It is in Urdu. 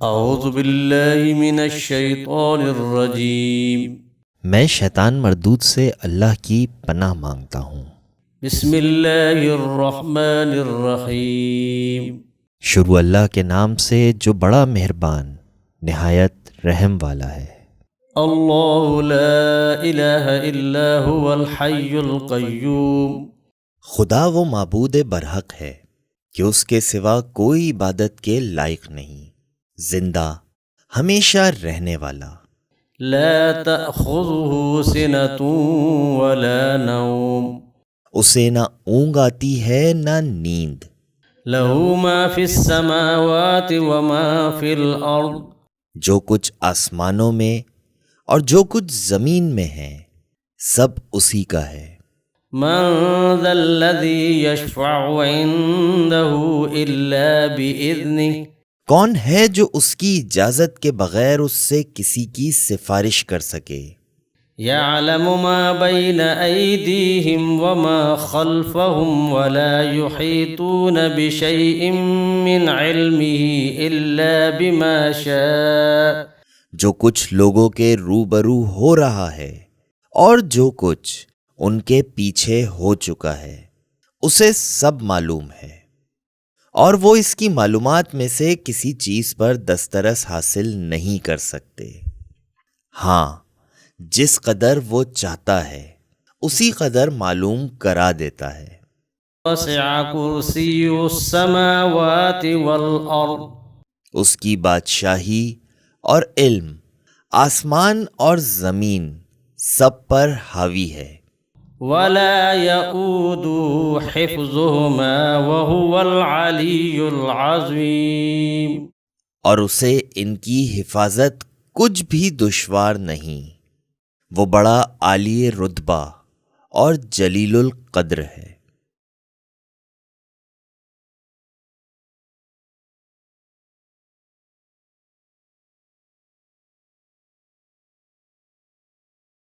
اعوذ باللہ من الشیطان الرجیم۔ میں شیطان مردود سے اللہ کی پناہ مانگتا ہوں۔ بسم اللہ الرحمن الرحیم۔ شروع اللہ کے نام سے جو بڑا مہربان نہایت رحم والا ہے۔ اللہ لا الہ الا هو الحی القیوم۔ خدا وہ معبود برحق ہے کہ اس کے سوا کوئی عبادت کے لائق نہیں، زندہ ہمیشہ رہنے والا، لا تأخذه سنة ولا نوم، اسے نہ اونگ آتی ہے نہ نیند، له ما في السماوات وما في الأرض، جو کچھ آسمانوں میں اور جو کچھ زمین میں ہے سب اسی کا ہے۔ من ذا الذي يشفع عنده إلا بإذنه، کون ہے جو اس کی اجازت کے بغیر اس سے کسی کی سفارش کر سکے؟ يعلم ما بين أيديهم وما خلفهم ولا يحيطون بشيء من علمه إلا بما شاء، جو کچھ لوگوں کے روبرو ہو رہا ہے اور جو کچھ ان کے پیچھے ہو چکا ہے اسے سب معلوم ہے، اور وہ اس کی معلومات میں سے کسی چیز پر دسترس حاصل نہیں کر سکتے۔ ہاں، جس قدر وہ چاہتا ہے اسی قدر معلوم کرا دیتا ہے۔ وسع كرسي السماوات والأرض، اس کی بادشاہی اور علم آسمان اور زمین سب پر حاوی ہے۔ ولا يؤوده حفظهما وهو العلي العظيم، اور اسے ان کی حفاظت کچھ بھی دشوار نہیں، وہ بڑا عالی رتبہ اور جلیل القدر ہے۔